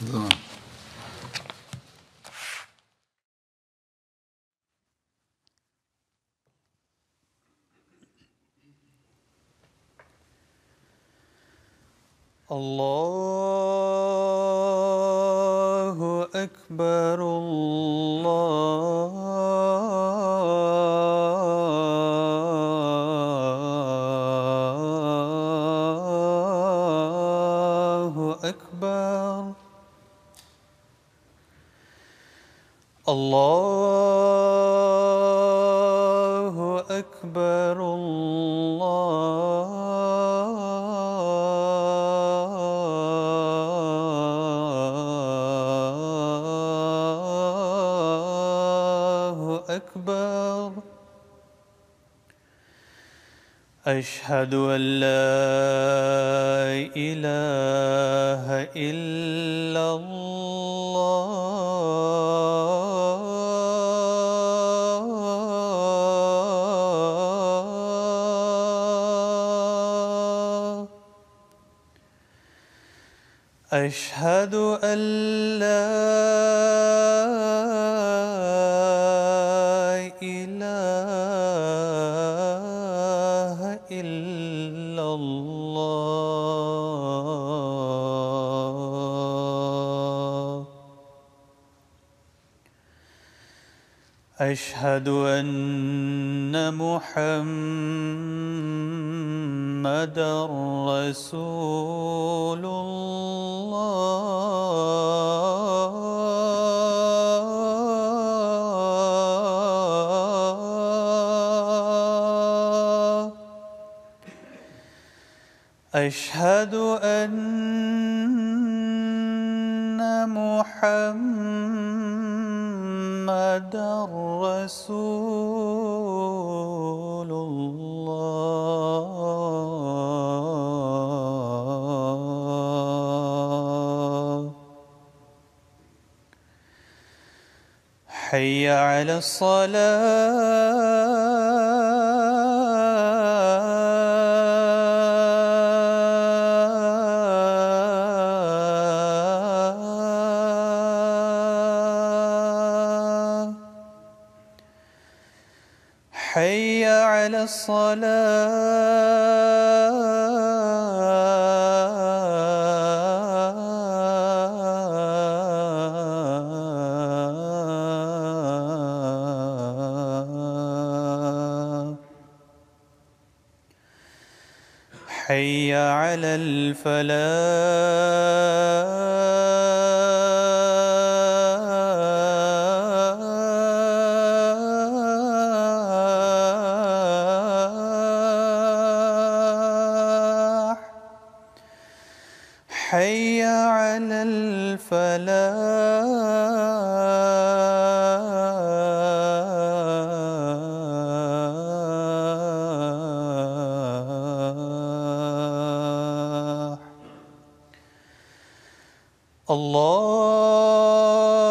زمان. الله أكبر الله أكبر الله أكبر الله أكبر أشهد أن لا إله إلا الله أشهد أن لا إله إلا الله أشهد أن محمدًا رسول الله أشهد أن محمدًا رسول الله حي على الصلاة حي على الصلاة حي على الفلاح حي على الفلاح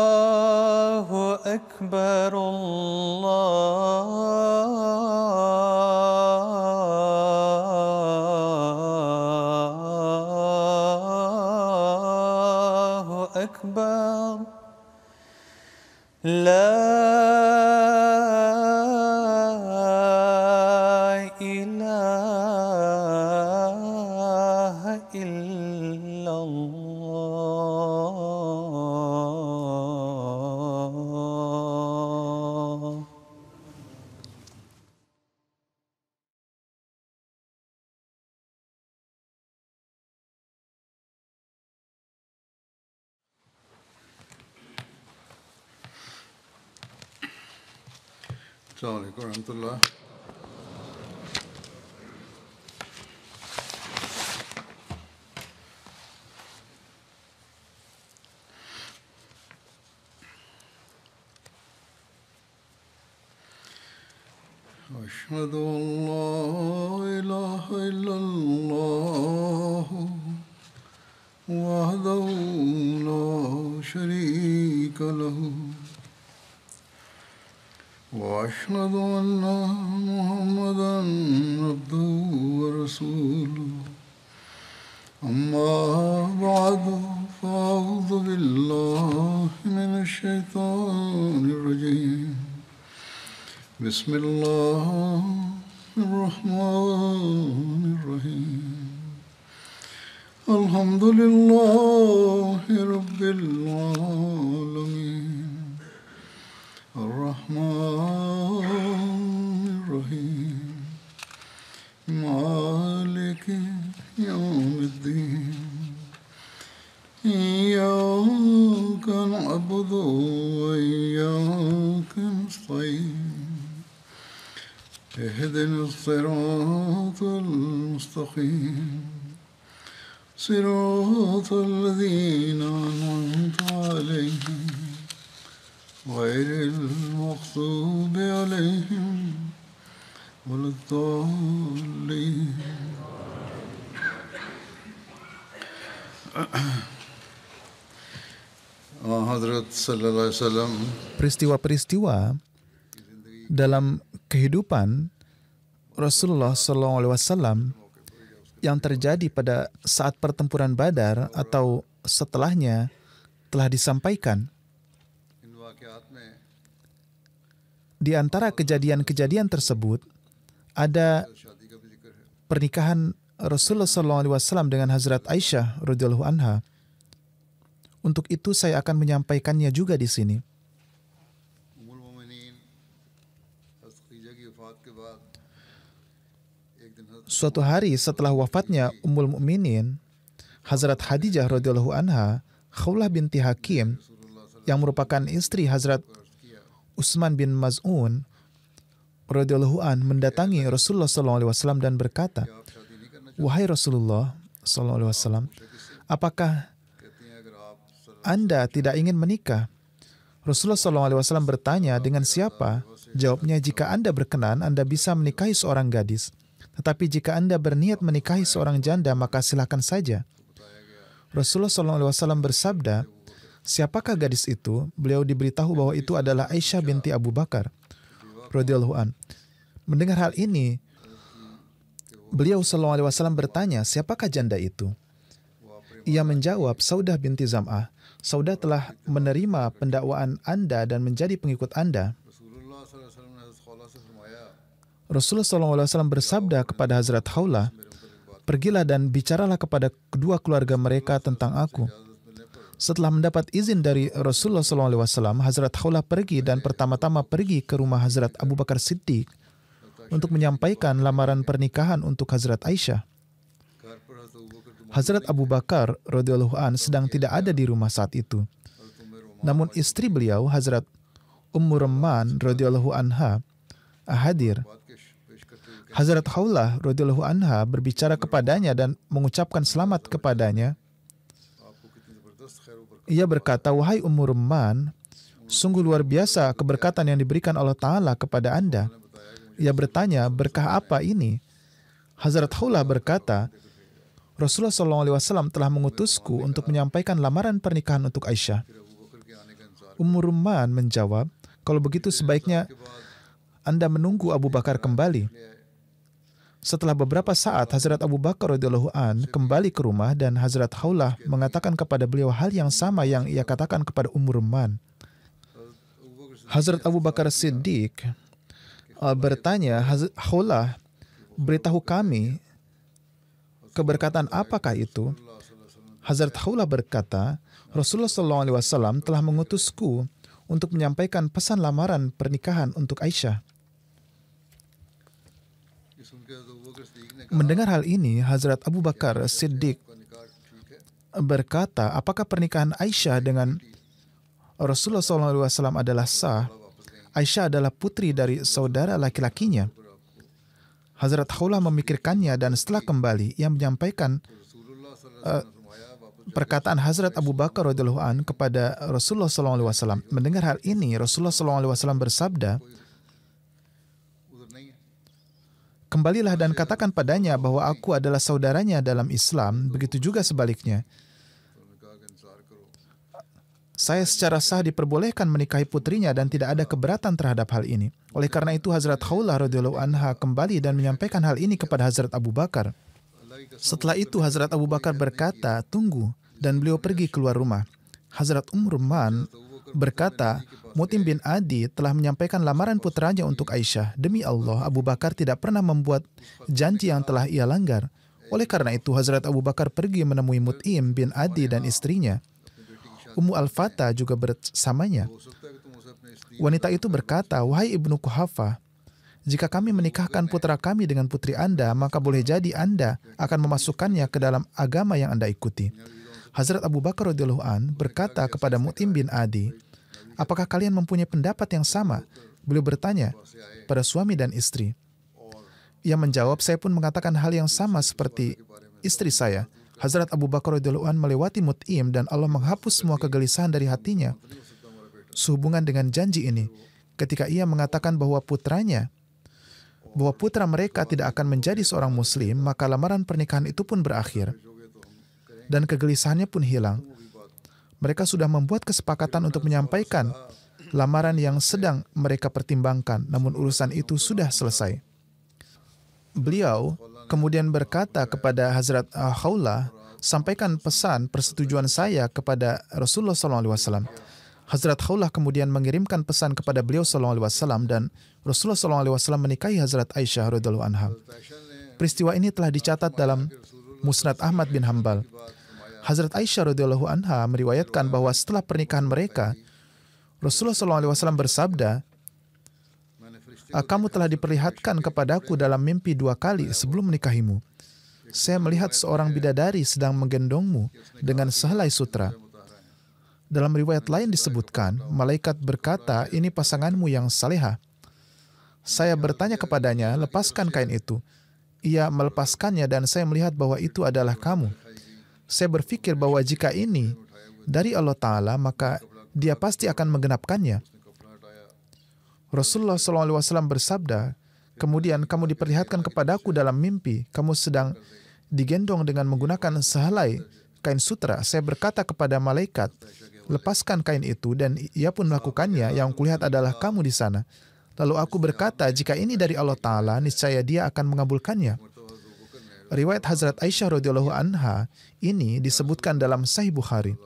الله أكبر الله أكبر لا إله إلا الله السلام عليكم ورحمة الله. أشهد أن لا إله إلا الله وحده لا شريك له وأشهد أن محمدًا عبده ورسوله أما بعد فأعوذ أعوذ بالله من الشيطان الرجيم بسم الله الرحمن الرحيم الحمد لله رب العالمين الرحمن الرحيم مالك يوم الدين إياك نعبد وإياك نستعين اهدنا الصراط المستقيم صراط الذين أنعمت عليهم غير المغضوب عليهم ولا الضالين. Hadrat sallallahu alaihi wasallam, peristiwa-peristiwa dalam kehidupan Rasulullah SAW yang terjadi pada saat pertempuran Badar atau setelahnya telah disampaikan. Di antara kejadian-kejadian tersebut ada pernikahan Rasulullah SAW dengan Hazrat Aisyah radhiyallahu anha. Untuk itu saya akan menyampaikannya juga di sini. Suatu hari setelah wafatnya Ummul Mukminin, Hazrat Khadijah radhiyallahu anha, Khawlah binti Hakim yang merupakan istri Hazrat Utsman bin Maz'un radhiyallahu an mendatangi Rasulullah SAW dan berkata, "Wahai Rasulullah SAW, apakah Anda tidak ingin menikah?" Rasulullah SAW bertanya, "Dengan siapa?" Jawabnya, "Jika Anda berkenan, Anda bisa menikahi seorang gadis. Tetapi jika Anda berniat menikahi seorang janda, maka silakan saja." Rasulullah SAW bersabda, "Siapakah gadis itu?" Beliau diberitahu bahwa itu adalah Aisyah binti Abu Bakar radhiyallahu an. Mendengar hal ini, beliau SAW bertanya, "Siapakah janda itu?" Ia menjawab, "Saudah binti Zam'ah. Saudah telah menerima pendakwaan Anda dan menjadi pengikut Anda." Rasulullah SAW bersabda kepada Hazrat Khawlah, "Pergilah dan bicaralah kepada kedua keluarga mereka tentang aku." Setelah mendapat izin dari Rasulullah SAW, Hazrat Khawlah pergi dan pertama-tama pergi ke rumah Hazrat Abu Bakar Siddiq untuk menyampaikan lamaran pernikahan untuk Hazrat Aisyah. Hazrat Abu Bakar radhiyallahu an sedang tidak ada di rumah saat itu. Namun istri beliau, Hazrat Ummu Rumman radhiyallahu anha, hadir. Hazrat Khawlah radhiyallahu anha berbicara kepadanya dan mengucapkan selamat kepadanya. Ia berkata, "Wahai Ummu Rumman, sungguh luar biasa keberkatan yang diberikan Allah Ta'ala kepada Anda." Ia bertanya, "Berkah apa ini?" Hazrat Khawlah berkata, "Rasulullah SAW telah mengutusku untuk menyampaikan lamaran pernikahan untuk Aisyah." Ummu Rumman menjawab, "Kalau begitu sebaiknya Anda menunggu Abu Bakar kembali." Setelah beberapa saat, Hazrat Abu Bakar radhiyallahu an kembali ke rumah dan Hazrat Khawlah mengatakan kepada beliau hal yang sama yang ia katakan kepada Ummu Rumman. Hazrat Abu Bakar Siddiq bertanya, "Khawlah, beritahu kami, keberkatan apakah itu?" Hazrat Khawlah berkata, "Rasulullah SAW telah mengutusku untuk menyampaikan pesan lamaran pernikahan untuk Aisyah." Mendengar hal ini, Hazrat Abu Bakar Siddiq berkata, "Apakah pernikahan Aisyah dengan Rasulullah SAW adalah sah? Aisyah adalah putri dari saudara laki-lakinya." Hazrat Khawlah memikirkannya dan setelah kembali, ia menyampaikan perkataan Hazrat Abu Bakar radhiyallahu an kepada Rasulullah SAW. Mendengar hal ini, Rasulullah SAW bersabda, "Kembalilah dan katakan padanya bahwa aku adalah saudaranya dalam Islam, begitu juga sebaliknya. Saya secara sah diperbolehkan menikahi putrinya dan tidak ada keberatan terhadap hal ini." Oleh karena itu, Hazrat Khawlah radhiyallahu anha kembali dan menyampaikan hal ini kepada Hazrat Abu Bakar. Setelah itu, Hazrat Abu Bakar berkata, "Tunggu," dan beliau pergi keluar rumah. Hazrat Ruman berkata, Mutim bin Adi telah menyampaikan lamaran putranya untuk Aisyah. Demi Allah, Abu Bakar tidak pernah membuat janji yang telah ia langgar. Oleh karena itu, Hazrat Abu Bakar pergi menemui Mutim bin Adi dan istrinya. Ummu Al-Fatah juga bersamanya. Wanita itu berkata, wahai Ibnu Quhafah, jika kami menikahkan putra kami dengan putri Anda, maka boleh jadi Anda akan memasukkannya ke dalam agama yang Anda ikuti. Hazrat Abu Bakar radhiyallahu an berkata kepada Mutim bin Adi, apakah kalian mempunyai pendapat yang sama? Beliau bertanya pada suami dan istri. Ia menjawab, saya pun mengatakan hal yang sama seperti istri saya. Hazrat Abu Bakar radhiyallahu an melewati Mutim dan Allah menghapus semua kegelisahan dari hatinya sehubungan dengan janji ini. Ketika ia mengatakan bahwa putra mereka tidak akan menjadi seorang muslim, maka lamaran pernikahan itu pun berakhir. Dan kegelisahannya pun hilang. Mereka sudah membuat kesepakatan untuk menyampaikan lamaran yang sedang mereka pertimbangkan, namun urusan itu sudah selesai. Beliau kemudian berkata kepada Hazrat Khawlah, sampaikan pesan persetujuan saya kepada Rasulullah SAW. Hazrat Khawlah kemudian mengirimkan pesan kepada beliau SAW dan Rasulullah SAW menikahi Hazrat Aisyah radhiyallahu anha. Peristiwa ini telah dicatat dalam Musnad Ahmad bin Hanbal. Hazrat Aisyah radhiyallahu anha meriwayatkan bahwa setelah pernikahan mereka, Rasulullah SAW bersabda, kamu telah diperlihatkan kepadaku dalam mimpi 2 kali sebelum menikahimu. Saya melihat seorang bidadari sedang menggendongmu dengan sehelai sutra. Dalam riwayat lain disebutkan, malaikat berkata, ini pasanganmu yang salehah. Saya bertanya kepadanya, lepaskan kain itu. Ia melepaskannya dan saya melihat bahwa itu adalah kamu. Saya berpikir bahwa jika ini dari Allah Ta'ala, maka dia pasti akan menggenapkannya. Rasulullah SAW bersabda, kemudian kamu diperlihatkan kepadaku dalam mimpi, kamu sedang digendong dengan menggunakan sehelai kain sutra. Saya berkata kepada malaikat, lepaskan kain itu, dan ia pun melakukannya. Yang kulihat adalah kamu di sana. Lalu aku berkata, jika ini dari Allah Ta'ala, niscaya dia akan mengabulkannya. Riwayat Hazrat Aisyah radhiyallahu anha ini disebutkan dalam Sahih Bukhari.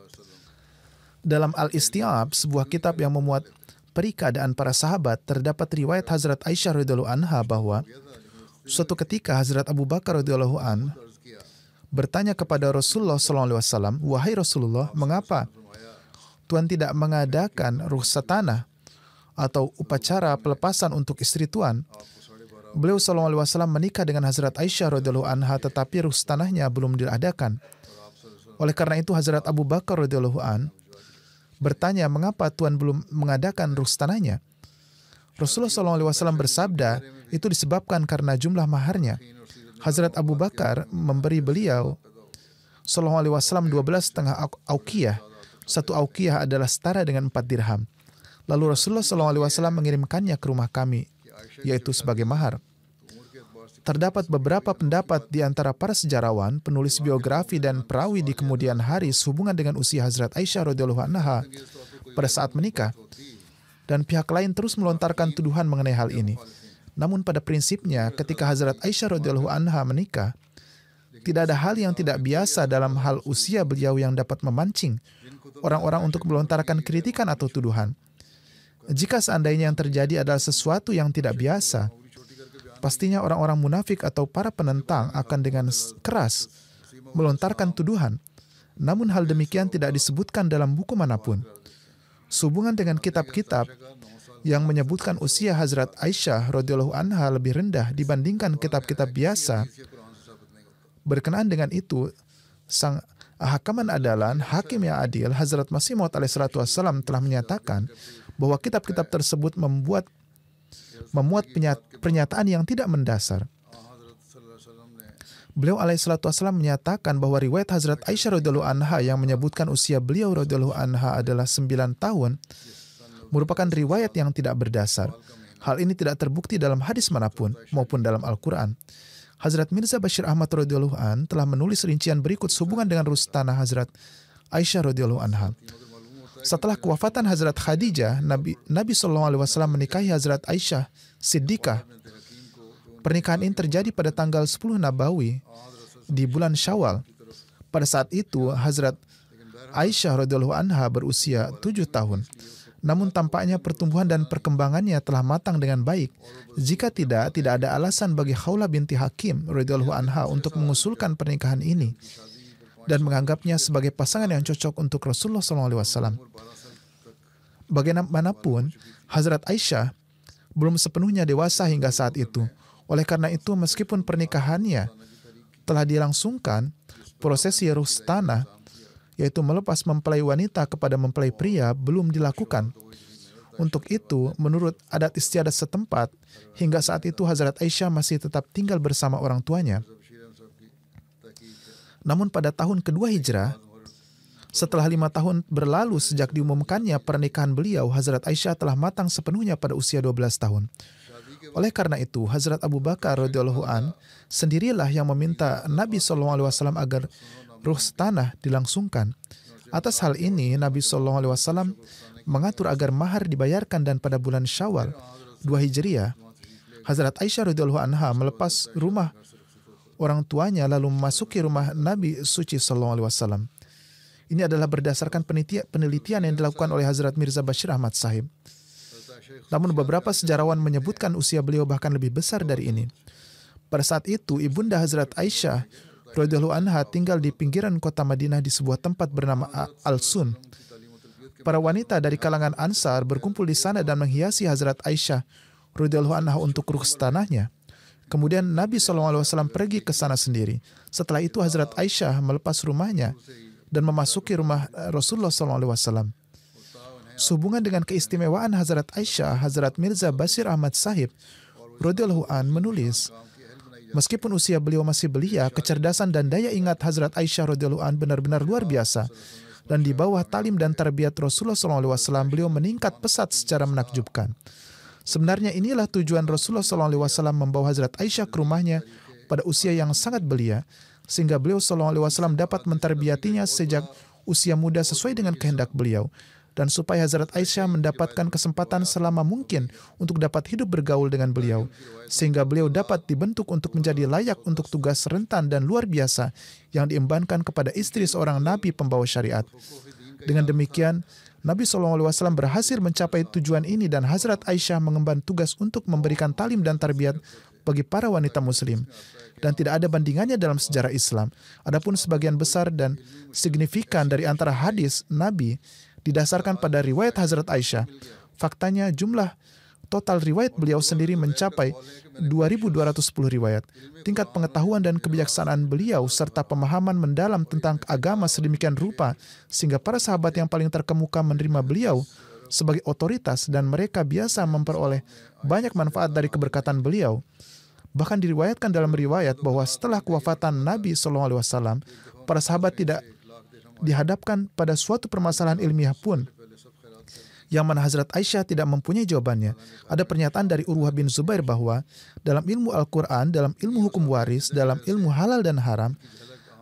Dalam Al-Istiab, sebuah kitab yang memuat perikadaan para sahabat, terdapat riwayat Hazrat Aisyah radhiyallahu anha bahwa suatu ketika Hazrat Abu Bakar radhiyallahu an bertanya kepada Rasulullah SAW, wahai Rasulullah, mengapa Tuhan tidak mengadakan rukhsat tanah atau upacara pelepasan untuk istri Tuhan? Beliau SAW menikah dengan Hazrat Aisyah radhiyallahu anha, tetapi rukhsat tanahnya belum diadakan. Oleh karena itu Hazrat Abu Bakar radhiyallahu an bertanya, mengapa Tuhan belum mengadakan rukhsat tanahnya? Rasulullah SAW bersabda, itu disebabkan karena jumlah maharnya. Hazrat Abu Bakar memberi beliau SAW 12,5 auqiyah. 1 auqiyah adalah setara dengan 4 dirham. Lalu Rasulullah SAW mengirimkannya ke rumah kami, yaitu sebagai mahar. Terdapat beberapa pendapat di antara para sejarawan, penulis biografi dan perawi di kemudian hari sehubungan dengan usia Hazrat Aisyah radhiyallahu anha pada saat menikah. Dan pihak lain terus melontarkan tuduhan mengenai hal ini. Namun pada prinsipnya, ketika Hazrat Aisyah radhiyallahu anha menikah, tidak ada hal yang tidak biasa dalam hal usia beliau yang dapat memancing orang-orang untuk melontarkan kritikan atau tuduhan. Jika seandainya yang terjadi adalah sesuatu yang tidak biasa, pastinya orang-orang munafik atau para penentang akan dengan keras melontarkan tuduhan. Namun hal demikian tidak disebutkan dalam buku manapun. Sehubungan dengan kitab-kitab yang menyebutkan usia Hazrat Aisyah radhiyallahu anha lebih rendah dibandingkan kitab-kitab biasa. Berkenaan dengan itu, sang hakaman adalan, hakim yang adil, Hazrat Masih Maud alaihissalam telah menyatakan bahwa kitab-kitab tersebut memuat pernyataan yang tidak mendasar. Beliau alaihissalam menyatakan bahwa riwayat Hazrat Aisyah radhiyallahu anha yang menyebutkan usia beliau radhiyallahu anha adalah 9 tahun merupakan riwayat yang tidak berdasar. Hal ini tidak terbukti dalam hadis manapun maupun dalam Al-Quran. Hazrat Mirza Bashir Ahmad radhiyallahu an telah menulis rincian berikut sehubungan dengan rukhsat tanah Hazrat Aisyah radhiyallahu anha. Setelah kewafatan Hazrat Khadijah, Nabi SAW menikahi Hazrat Aisyah Siddiqah. Pernikahan ini terjadi pada tanggal 10 Nabawi di bulan Syawal. Pada saat itu, Hazrat Aisyah radhiyallahu anha berusia 7 tahun. Namun tampaknya pertumbuhan dan perkembangannya telah matang dengan baik. Jika tidak ada alasan bagi Khawlah binti Hakim radhiyallahu anha untuk mengusulkan pernikahan ini dan menganggapnya sebagai pasangan yang cocok untuk Rasulullah SAW. Bagaimanapun, Hazrat Aisyah belum sepenuhnya dewasa hingga saat itu. Oleh karena itu, meskipun pernikahannya telah dilangsungkan, prosesi ruh tanah, yaitu melepas mempelai wanita kepada mempelai pria, belum dilakukan. Untuk itu, menurut adat istiadat setempat, hingga saat itu Hazrat Aisyah masih tetap tinggal bersama orang tuanya. Namun pada tahun kedua Hijrah, setelah 5 tahun berlalu sejak diumumkannya pernikahan beliau, Hazrat Aisyah telah matang sepenuhnya pada usia 12 tahun. Oleh karena itu, Hazrat Abu Bakar radhiyallahu an sendirilah yang meminta Nabi SAW agar ruh tanah dilangsungkan. Atas hal ini, Nabi SAW mengatur agar mahar dibayarkan, dan pada bulan Syawal 2 Hijriah, Hazrat Aisyah radhiyallahu anha melepas rumah orang tuanya lalu memasuki rumah Nabi suci SAW. Ini adalah berdasarkan penelitian yang dilakukan oleh Hazrat Mirza Bashir Ahmad Sahib. Namun beberapa sejarawan menyebutkan usia beliau bahkan lebih besar dari ini. Pada saat itu, ibunda Hazrat Aisyah radhiyallahu anha tinggal di pinggiran kota Madinah di sebuah tempat bernama Al-Sun. Para wanita dari kalangan Ansar berkumpul di sana dan menghiasi Hazrat Aisyah radhiyallahu anha untuk ruh tanahnya. Kemudian Nabi SAW pergi ke sana sendiri. Setelah itu Hazrat Aisyah melepas rumahnya dan memasuki rumah Rasulullah SAW. Sehubungan dengan keistimewaan Hazrat Aisyah, Hazrat Mirza Bashir Ahmad Sahib radhiyallahu an menulis, meskipun usia beliau masih belia, kecerdasan dan daya ingat Hazrat Aisyah radhiyallahu an benar-benar luar biasa. Dan di bawah talim dan tarbiyat Rasulullah SAW, beliau meningkat pesat secara menakjubkan. Sebenarnya inilah tujuan Rasulullah SAW membawa Hazrat Aisyah ke rumahnya pada usia yang sangat belia, sehingga beliau SAW dapat mentarbiyatinya sejak usia muda sesuai dengan kehendak beliau, dan supaya Hazrat Aisyah mendapatkan kesempatan selama mungkin untuk dapat hidup bergaul dengan beliau, sehingga beliau dapat dibentuk untuk menjadi layak untuk tugas rentan dan luar biasa yang diembankan kepada istri seorang Nabi pembawa syariat. Dengan demikian, Nabi SAW berhasil mencapai tujuan ini, dan Hazrat Aisyah mengemban tugas untuk memberikan talim dan tarbiyat bagi para wanita muslim. Dan tidak ada bandingannya dalam sejarah Islam. Adapun sebagian besar dan signifikan dari antara hadis Nabi didasarkan pada riwayat Hazrat Aisyah. Faktanya jumlah total riwayat beliau sendiri mencapai 2.210 riwayat. Tingkat pengetahuan dan kebijaksanaan beliau serta pemahaman mendalam tentang agama sedemikian rupa sehingga para sahabat yang paling terkemuka menerima beliau sebagai otoritas, dan mereka biasa memperoleh banyak manfaat dari keberkatan beliau. Bahkan diriwayatkan dalam riwayat bahwa setelah kewafatan Nabi SAW, para sahabat tidak dihadapkan pada suatu permasalahan ilmiah pun yang mana Hazrat Aisyah tidak mempunyai jawabannya. Ada pernyataan dari Urwah bin Zubair bahwa dalam ilmu Al-Quran, dalam ilmu hukum waris, dalam ilmu halal dan haram,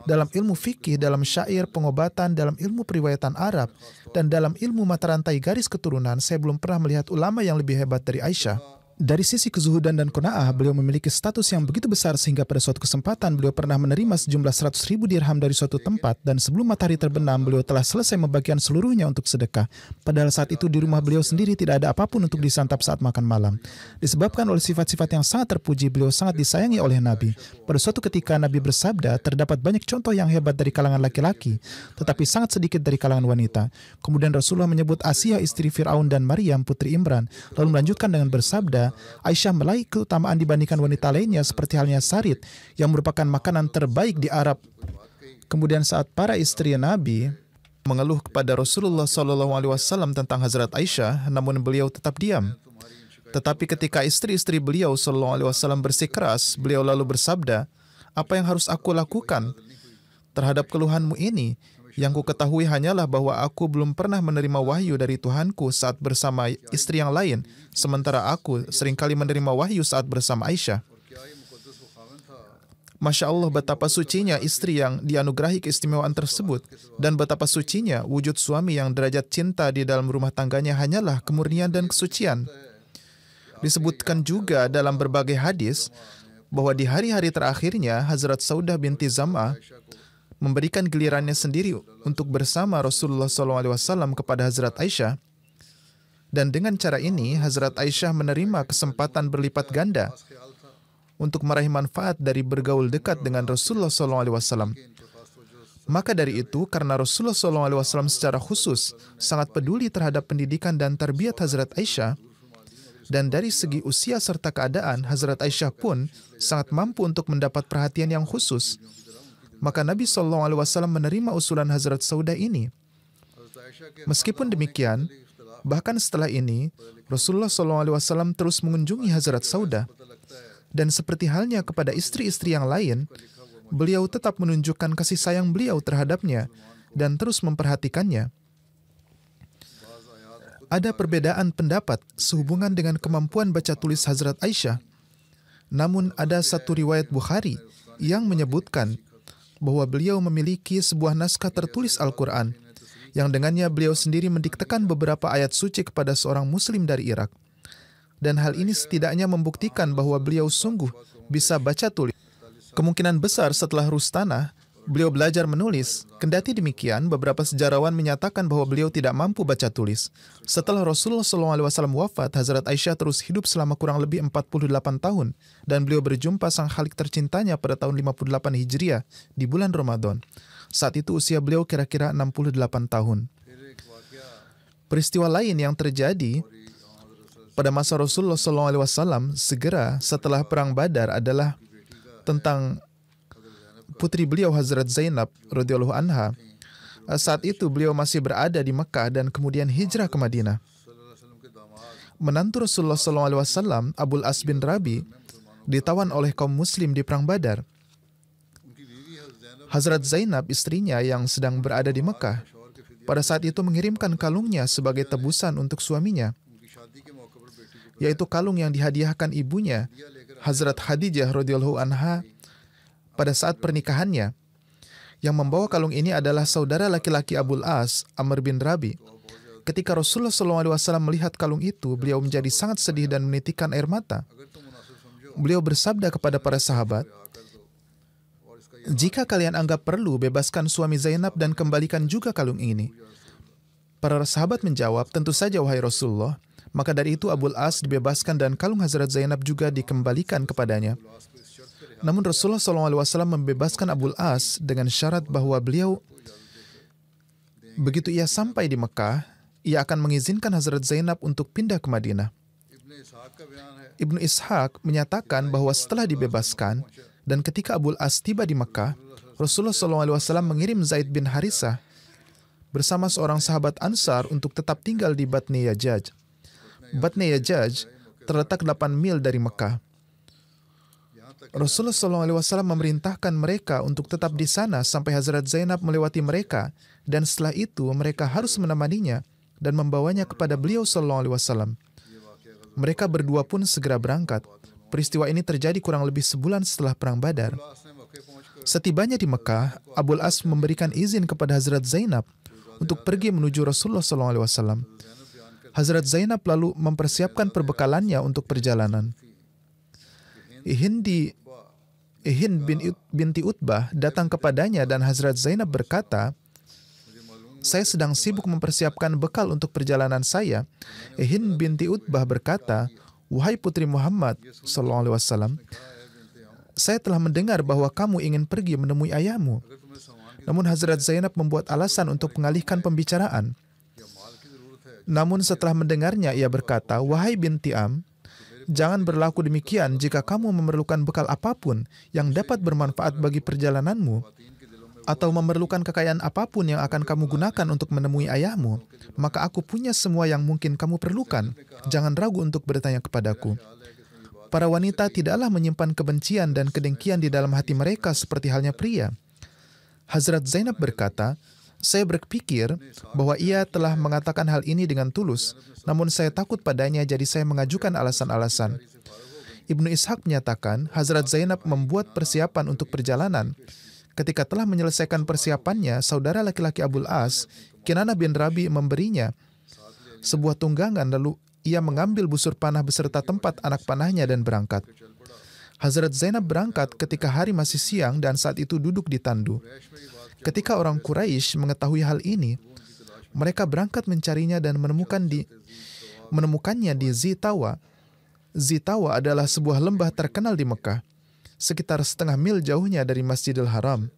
dalam ilmu fikih, dalam syair, pengobatan, dalam ilmu periwayatan Arab, dan dalam ilmu mata rantai garis keturunan, saya belum pernah melihat ulama yang lebih hebat dari Aisyah. Dari sisi kezuhudan dan qanaah, beliau memiliki status yang begitu besar sehingga pada suatu kesempatan beliau pernah menerima sejumlah 100.000 dirham dari suatu tempat, dan sebelum matahari terbenam beliau telah selesai membagikan seluruhnya untuk sedekah. Padahal saat itu di rumah beliau sendiri tidak ada apapun untuk disantap saat makan malam. Disebabkan oleh sifat-sifat yang sangat terpuji, beliau sangat disayangi oleh Nabi. Pada suatu ketika Nabi bersabda, terdapat banyak contoh yang hebat dari kalangan laki-laki, tetapi sangat sedikit dari kalangan wanita. Kemudian Rasulullah menyebut Asiyah istri Fir'aun dan Maryam putri Imran, lalu melanjutkan dengan bersabda, Aisyah meraih keutamaan dibandingkan wanita lainnya seperti halnya sarit yang merupakan makanan terbaik di Arab. Kemudian saat para istri Nabi mengeluh kepada Rasulullah SAW tentang Hazrat Aisyah, namun beliau tetap diam. Tetapi ketika istri-istri beliau SAW bersikeras, beliau lalu bersabda, apa yang harus aku lakukan terhadap keluhanmu ini? Yang ku ketahui hanyalah bahwa aku belum pernah menerima wahyu dari Tuhanku saat bersama istri yang lain, sementara aku seringkali menerima wahyu saat bersama Aisyah. Masya Allah, betapa sucinya istri yang dianugerahi keistimewaan tersebut, dan betapa sucinya wujud suami yang derajat cinta di dalam rumah tangganya hanyalah kemurnian dan kesucian. Disebutkan juga dalam berbagai hadis bahwa di hari-hari terakhirnya Hazrat Saudah binti Zam'ah memberikan gilirannya sendiri untuk bersama Rasulullah SAW kepada Hazrat Aisyah. Dan dengan cara ini, Hazrat Aisyah menerima kesempatan berlipat ganda untuk meraih manfaat dari bergaul dekat dengan Rasulullah SAW. Maka dari itu, karena Rasulullah SAW secara khusus sangat peduli terhadap pendidikan dan tarbiyat Hazrat Aisyah, dan dari segi usia serta keadaan, Hazrat Aisyah pun sangat mampu untuk mendapat perhatian yang khusus. Maka Nabi SAW menerima usulan Hazrat Saudah ini. Meskipun demikian, bahkan setelah ini, Rasulullah SAW terus mengunjungi Hazrat Saudah. Dan seperti halnya kepada istri-istri yang lain, beliau tetap menunjukkan kasih sayang beliau terhadapnya dan terus memperhatikannya. Ada perbedaan pendapat sehubungan dengan kemampuan baca tulis Hazrat Aisyah. Namun ada satu riwayat Bukhari yang menyebutkan bahwa beliau memiliki sebuah naskah tertulis Al-Quran yang dengannya beliau sendiri mendiktekan beberapa ayat suci kepada seorang muslim dari Irak. Dan hal ini setidaknya membuktikan bahwa beliau sungguh bisa baca tulis. Kemungkinan besar setelah Rustanah, beliau belajar menulis. Kendati demikian, beberapa sejarawan menyatakan bahwa beliau tidak mampu baca tulis. Setelah Rasulullah SAW wafat, Hazrat Aisyah terus hidup selama kurang lebih 48 tahun. Dan beliau berjumpa sang khalik tercintanya pada tahun 58 Hijriah di bulan Ramadan. Saat itu usia beliau kira-kira 68 tahun. Peristiwa lain yang terjadi pada masa Rasulullah SAW segera setelah Perang Badar adalah tentang putri beliau Hazrat Zainab radhiyallahu anha. Saat itu beliau masih berada di Mekah dan kemudian hijrah ke Madinah. Menantu Rasulullah SAW, Abul As bin Rabi, ditawan oleh kaum muslim di Perang Badar. Hazrat Zainab, istrinya yang sedang berada di Mekah, pada saat itu mengirimkan kalungnya sebagai tebusan untuk suaminya, yaitu kalung yang dihadiahkan ibunya, Hazrat Khadijah radhiyallahu anha, pada saat pernikahannya. Yang membawa kalung ini adalah saudara laki-laki Abul As, Amr bin Rabi. Ketika Rasulullah SAW melihat kalung itu, beliau menjadi sangat sedih dan menitikkan air mata. Beliau bersabda kepada para sahabat, "Jika kalian anggap perlu, bebaskan suami Zainab dan kembalikan juga kalung ini." Para sahabat menjawab, "Tentu saja wahai Rasulullah." Maka dari itu Abul As dibebaskan dan kalung Hazrat Zainab juga dikembalikan kepadanya. Namun Rasulullah SAW membebaskan Abul As dengan syarat bahwa beliau, begitu ia sampai di Mekah, ia akan mengizinkan Hazrat Zainab untuk pindah ke Madinah. Ibnu Ishaq menyatakan bahwa setelah dibebaskan dan ketika Abul As tiba di Mekah, Rasulullah SAW mengirim Zaid bin Harisah bersama seorang sahabat Ansar untuk tetap tinggal di Batni Yajaj. Batni Yajaj terletak 8 mil dari Mekah. Rasulullah SAW memerintahkan mereka untuk tetap di sana sampai Hazrat Zainab melewati mereka, dan setelah itu mereka harus menemaninya dan membawanya kepada beliau SAW. Mereka berdua pun segera berangkat. Peristiwa ini terjadi kurang lebih sebulan setelah Perang Badar. Setibanya di Mekah, Abul As memberikan izin kepada Hazrat Zainab untuk pergi menuju Rasulullah SAW. Hazrat Zainab lalu mempersiapkan perbekalannya untuk perjalanan. Hind binti Utbah datang kepadanya dan Hazrat Zainab berkata, "Saya sedang sibuk mempersiapkan bekal untuk perjalanan saya." Hind binti Utbah berkata, "Wahai putri Muhammad SAW, saya telah mendengar bahwa kamu ingin pergi menemui ayahmu." Namun Hazrat Zainab membuat alasan untuk mengalihkan pembicaraan. Namun setelah mendengarnya, ia berkata, "Wahai binti Am, jangan berlaku demikian jika kamu memerlukan bekal apapun yang dapat bermanfaat bagi perjalananmu, atau memerlukan kekayaan apapun yang akan kamu gunakan untuk menemui ayahmu, maka aku punya semua yang mungkin kamu perlukan. Jangan ragu untuk bertanya kepadaku." Para wanita tidaklah menyimpan kebencian dan kedengkian di dalam hati mereka seperti halnya pria. Hazrat Zainab berkata, "Saya berpikir bahwa ia telah mengatakan hal ini dengan tulus, namun saya takut padanya jadi saya mengajukan alasan-alasan." Ibnu Ishaq menyatakan, Hazrat Zainab membuat persiapan untuk perjalanan. Ketika telah menyelesaikan persiapannya, saudara laki-laki Abul As, Kinanah bin Rabi, memberinya sebuah tunggangan, lalu ia mengambil busur panah beserta tempat anak panahnya dan berangkat. Hazrat Zainab berangkat ketika hari masih siang dan saat itu duduk di tandu. Ketika orang Quraisy mengetahui hal ini, mereka berangkat mencarinya dan menemukannya di Zitawa. Zitawa adalah sebuah lembah terkenal di Mekah, sekitar setengah mil jauhnya dari Masjidil Haram.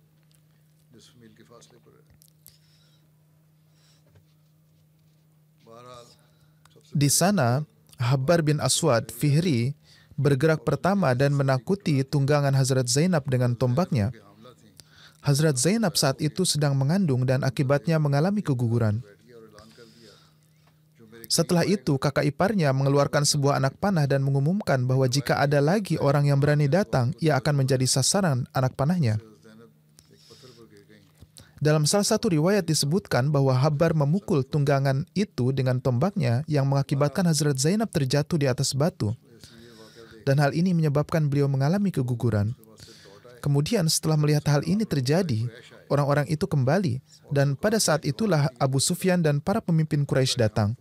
Di sana, Habbar bin Aswad Fihri bergerak pertama dan menakuti tunggangan Hazrat Zainab dengan tombaknya. Hazrat Zainab saat itu sedang mengandung dan akibatnya mengalami keguguran. Setelah itu, kakak iparnya mengeluarkan sebuah anak panah dan mengumumkan bahwa jika ada lagi orang yang berani datang, ia akan menjadi sasaran anak panahnya. Dalam salah satu riwayat disebutkan bahwa Habbar memukul tunggangan itu dengan tombaknya yang mengakibatkan Hazrat Zainab terjatuh di atas batu. Dan hal ini menyebabkan beliau mengalami keguguran. Kemudian setelah melihat hal ini terjadi, orang-orang itu kembali, dan pada saat itulah Abu Sufyan dan para pemimpin Quraisy datang.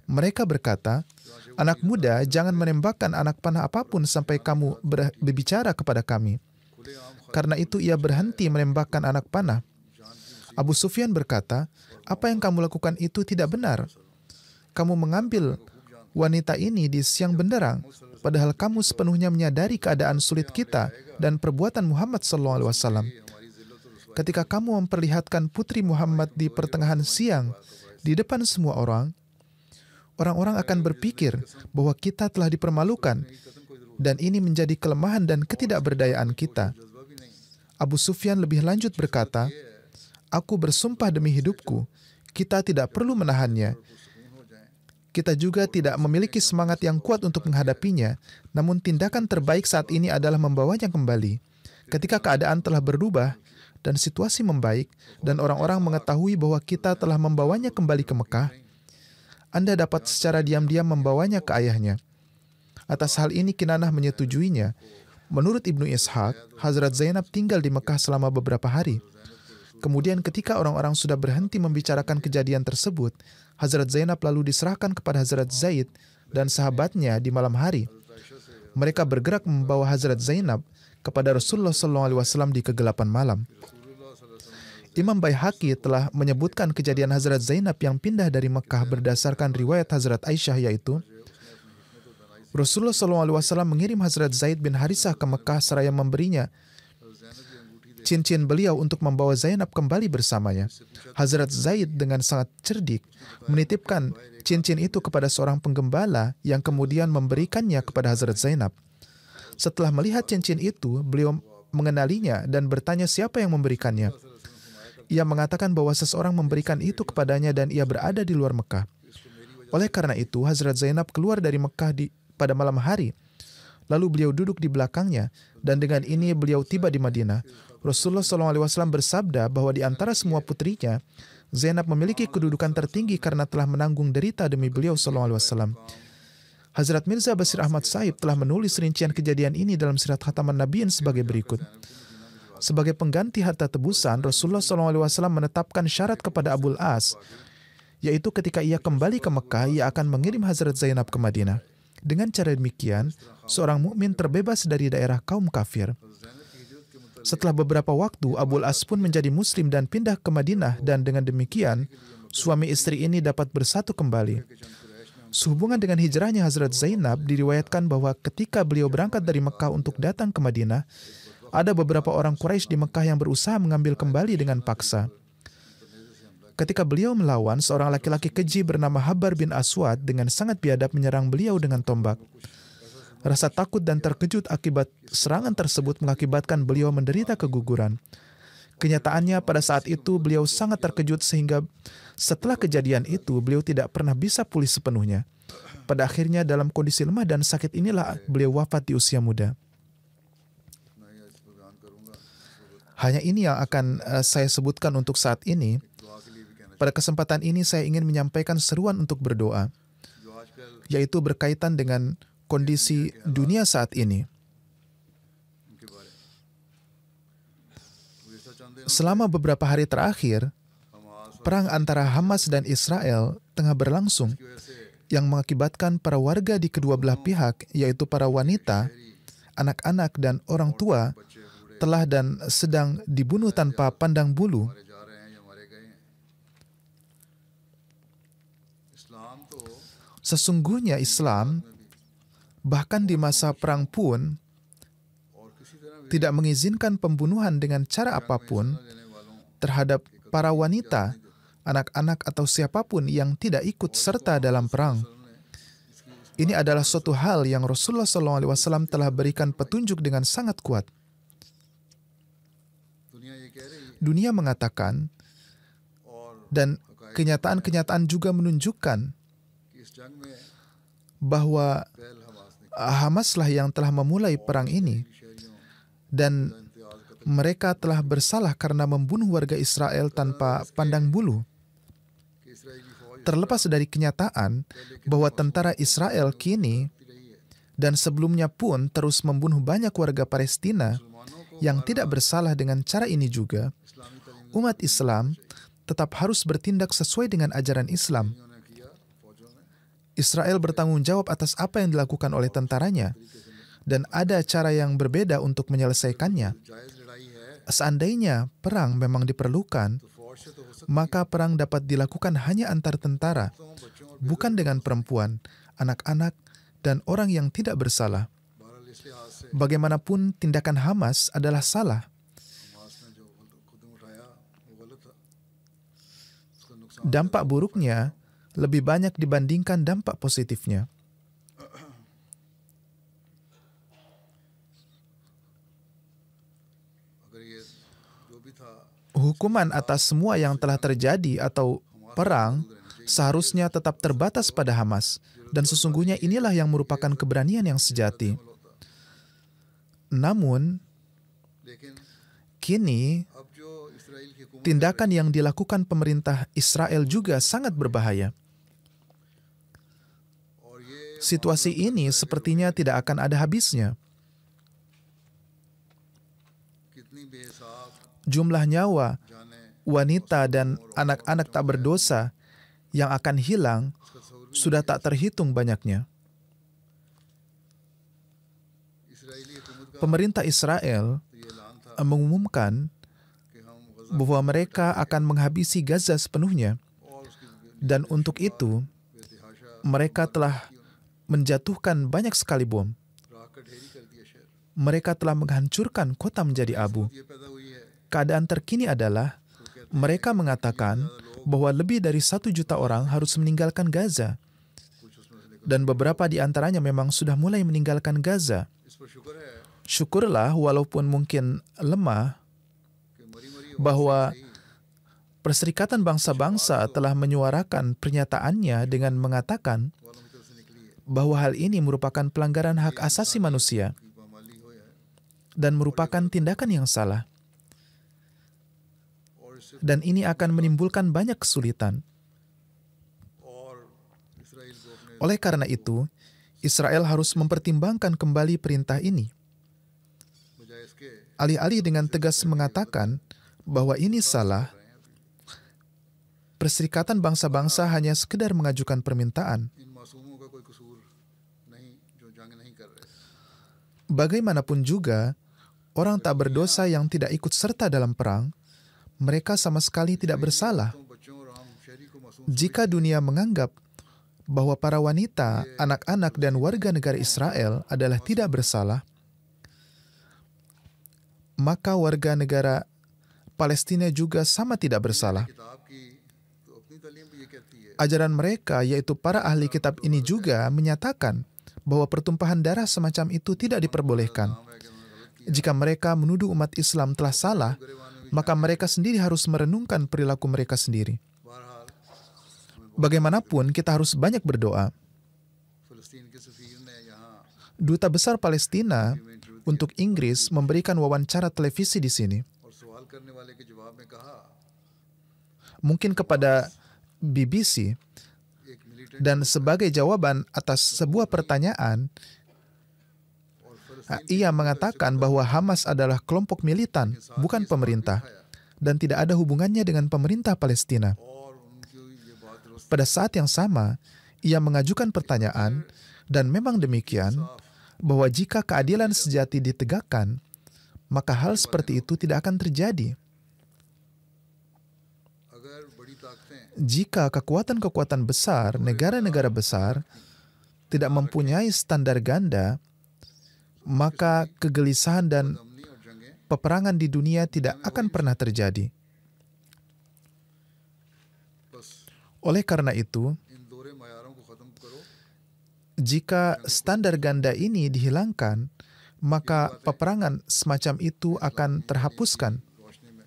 Mereka berkata, "Anak muda, jangan menembakkan anak panah apapun sampai kamu berbicara kepada kami." Karena itu ia berhenti menembakkan anak panah. Abu Sufyan berkata, "Apa yang kamu lakukan itu tidak benar. Kamu mengambil wanita ini di siang benderang, padahal kamu sepenuhnya menyadari keadaan sulit kita dan perbuatan Muhammad SAW. Ketika kamu memperlihatkan putri Muhammad di pertengahan siang di depan semua orang, orang-orang akan berpikir bahwa kita telah dipermalukan, dan ini menjadi kelemahan dan ketidakberdayaan kita." Abu Sufyan lebih lanjut berkata, "Aku bersumpah demi hidupku, kita tidak perlu menahannya. Kita juga tidak memiliki semangat yang kuat untuk menghadapinya, namun tindakan terbaik saat ini adalah membawanya kembali. Ketika keadaan telah berubah dan situasi membaik, dan orang-orang mengetahui bahwa kita telah membawanya kembali ke Mekah, Anda dapat secara diam-diam membawanya ke ayahnya." Atas hal ini Kinanah menyetujuinya. Menurut Ibnu Ishaq, Hazrat Zainab tinggal di Mekah selama beberapa hari. Kemudian ketika orang-orang sudah berhenti membicarakan kejadian tersebut, Hazrat Zainab lalu diserahkan kepada Hazrat Zaid dan sahabatnya di malam hari. Mereka bergerak membawa Hazrat Zainab kepada Rasulullah SAW di kegelapan malam. Imam Baihaqi telah menyebutkan kejadian Hazrat Zainab yang pindah dari Mekah berdasarkan riwayat Hazrat Aisyah, yaitu Rasulullah SAW mengirim Hazrat Zaid bin Harisah ke Mekah seraya memberinya cincin beliau untuk membawa Zainab kembali bersamanya. Hazrat Zaid dengan sangat cerdik menitipkan cincin itu kepada seorang penggembala yang kemudian memberikannya kepada Hazrat Zainab. Setelah melihat cincin itu, beliau mengenalinya dan bertanya siapa yang memberikannya. Ia mengatakan bahwa seseorang memberikan itu kepadanya dan ia berada di luar Mekah. Oleh karena itu, Hazrat Zainab keluar dari Mekah pada malam hari. Lalu beliau duduk di belakangnya, dan dengan ini beliau tiba di Madinah. Rasulullah SAW bersabda bahwa di antara semua putrinya, Zainab memiliki kedudukan tertinggi karena telah menanggung derita demi beliau SAW. Hazrat Mirza Bashir Ahmad Sahib telah menulis rincian kejadian ini dalam Sirat Khataman Nabiyin sebagai berikut. Sebagai pengganti harta tebusan, Rasulullah SAW menetapkan syarat kepada Abul As, yaitu ketika ia kembali ke Mekah, ia akan mengirim Hazrat Zainab ke Madinah. Dengan cara demikian, seorang mukmin terbebas dari daerah kaum kafir. Setelah beberapa waktu, Abul As pun menjadi Muslim dan pindah ke Madinah, dan dengan demikian, suami istri ini dapat bersatu kembali. Sehubungan dengan hijrahnya Hazrat Zainab, diriwayatkan bahwa ketika beliau berangkat dari Mekah untuk datang ke Madinah, ada beberapa orang Quraisy di Mekah yang berusaha mengambil kembali dengan paksa. Ketika beliau melawan, seorang laki-laki keji bernama Habbar bin Aswad dengan sangat biadab menyerang beliau dengan tombak. Rasa takut dan terkejut akibat serangan tersebut mengakibatkan beliau menderita keguguran. Kenyataannya pada saat itu beliau sangat terkejut sehingga setelah kejadian itu beliau tidak pernah bisa pulih sepenuhnya. Pada akhirnya dalam kondisi lemah dan sakit inilah beliau wafat di usia muda. Hanya ini yang akan saya sebutkan untuk saat ini. Pada kesempatan ini saya ingin menyampaikan seruan untuk berdoa, yaitu berkaitan dengan kondisi dunia saat ini. Selama beberapa hari terakhir, perang antara Hamas dan Israel tengah berlangsung yang mengakibatkan para warga di kedua belah pihak, yaitu para wanita, anak-anak dan orang tua telah dan sedang dibunuh tanpa pandang bulu. हमारे जा रहे हैं या हमारे गए हैं। इस्लाम तो Sesungguhnya Islam bahkan di masa perang pun और किसी तरह भी tidak mengizinkan pembunuhan dengan cara apapun लेने वालों terhadap para wanita, anak-anak atau siapapun yang tidak ikut serta dalam perang. Ini adalah suatu hal yang Rasulullah SAW telah berikan petunjuk dengan sangat kuat. दुनिया ये कह रही है Dunia mengatakan, और dan kenyataan-kenyataan juga menunjukkan कि इस जंग में bahwa पहल हमास ने Hamaslah yang telah memulai perang ini, शहरियों dan इम्तियाज कत्ल mereka telah bersalah karena membunuh warga Israel tanpa pandang bulu. के इसराइली फौज Terlepas dari kenyataan bahwa tentara Israel kini dan sebelumnya pun terus membunuh banyak warga Palestina yang tidak bersalah dengan cara ini juga, इस्लामी तालीम umat Islam tetap harus bertindak sesuai dengan ajaran Islam. ने किया फौजों ने Israel bertanggung jawab atas apa yang dilakukan oleh tentaranya, dan ada cara yang berbeda untuk menyelesaikannya. जायज लड़ाई है Seandainya perang memang diperlukan, तो फौज से तो हो सकता maka perang dapat dilakukan hanya antar tentara, है बच्चों और bukan dengan perempuan, anak-anak, dan orang yang tidak bersalah. बहरहाल इस लिहाज से Bagaimanapun tindakan Hamas adalah salah. Hamas ने जो कदम उठाया वो गलत था उसका नुकसान Dampak buruknya lebih banyak dibandingkan dampak positifnya. अगर ये जो भी था Hukuman atas semua yang telah terjadi atau perang seharusnya tetap terbatas pada Hamas, dan sesungguhnya inilah yang merupakan keberanian yang sejati. Namun, लेकिन kini अब जो इसराइल की हुकूमत tindakan yang dilakukan pemerintah Israel juga sangat berbahaya. और ये Situasi ini sepertinya tidak akan ada habisnya. कितनी बेहिसाब Jumlah nyawa, जाने wanita, dan anak-anak tak berdosa yang akan hilang sudah tak terhitung banyaknya. Israeli हुकूमत का Pemerintah Israel ये ऐलान था mengumumkan कि हम गजा bahwa mereka akan menghabisi Gaza sepenuhnya, और उसकी dan untuk itu बेतहाशा mereka telah menjatuhkan banyak sekali bom. राख का ढेरी कर दिया शहर। Mereka telah menghancurkan kota menjadi abu. ये पैदा हुई है Keadaan terkini adalah mereka mengatakan bahwa lebih dari 1 juta orang harus meninggalkan Gaza, कुछ उसमें से निकल dan beberapa di antaranya memang sudah mulai meninggalkan Gaza. इस पर शुक्र है Syukurlah, walaupun mungkin lemah, कि मरी मरी bahwa Perserikatan Bangsa-Bangsa telah menyuarakan pernyataannya dengan mengatakan वालों की तरफ से निकली है bahwa hal ini merupakan pelanggaran hak asasi manusia कि बमाली हो या dan merupakan tindakan yang salah, और इससे dan ini akan menimbulkan banyak kesulitan. और इसराइल को अपने Oleh karena itu, Israel harus mempertimbangkan kembali perintah ini. बजाय इसके Alih-alih dengan tegas mengatakan bahwa ini salah, Perserikatan Bangsa-Bangsa hanya sekedar mengajukan permintaan. इन मासूमों का कोई कसूर नहीं जो जंग नहीं कर रहे Bagaimanapun juga, orang tak berdosa yang tidak ikut serta dalam perang, mereka sama sekali tidak bersalah. तो बच्चों और आम शहरी को मासूम Jika dunia menganggap bahwa para wanita, anak-anak, dan warga negara Israel adalah tidak bersalah, maka warga negara Palestina juga sama tidak bersalah. किताब की तो अपनी तालीम भी ये कहती है Ajaran mereka, yaitu para ahli kitab ini juga menyatakan bahwa pertumpahan darah semacam itu tidak diperbolehkan. नाम है कि उन्होंने गलत Jika mereka menuduh umat Islam telah salah, maka mereka sendiri harus merenungkan perilaku mereka sendiri. किया बहरहाल Bagaimanapun, kita harus banyak berdoa. फ़लस्तीन के सफ़ीर ने यहाँ Duta Besar Palestina untuk Inggris memberikan wawancara televisi di sini. और सवाल करने वाले के जवाब में कहा Mungkin kepada BBC, एक militant dan sebagai jawaban atas sebuah pertanyaan, और फ़लस्तीन ia mengatakan bahwa Hamas adalah kelompok militan, bukan pemerintah, dan tidak ada hubungannya dengan pemerintah Palestina. और उनकी ये बात दुरुस्त Pada saat yang sama, ia mengajukan pertanyaan, dan memang demikian, bahwa jika keadilan sejati ditegakkan, maka hal seperti itu tidak akan terjadi. अगर बड़ी ताकतें Jika kekuatan-kekuatan besar, negara-negara besar, tidak mempunyai standar ganda, maka kegelisahan dan Damani और जंगें peperangan di dunia tidak akan pernah terjadi. बस Oleh karena itu, इन दोहरे मयारों को ख़त्म करो, jika standar ganda ini dihilangkan, maka peperangan semacam itu akan terhapuskan. रोशनी में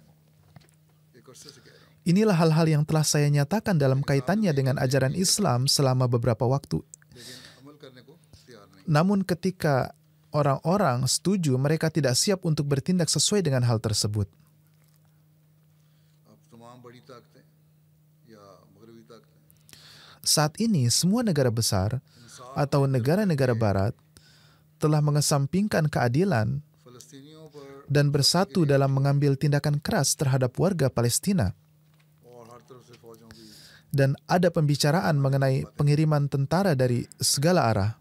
एक अरसे से कह रहा हूँ। Inilah hal-hal yang telah saya nyatakan dalam kaitannya dengan ajaran Islam selama beberapa waktu. लेकिन अमल करने को तैयार नहीं। Namun ketika orang-orang setuju, mereka tidak siap untuk bertindak sesuai dengan hal tersebut. अब तमाम बड़ी ताकतें या मगरबी ताकतें Saat ini, semua negara besar atau negara-negara barat telah mengesampingkan keadilan फ़लस्तीनियों पर dan bersatu dalam mengambil tindakan keras terhadap warga Palestina. और हर तरफ से फौजों की Dan ada pembicaraan mengenai pengiriman tentara dari segala arah.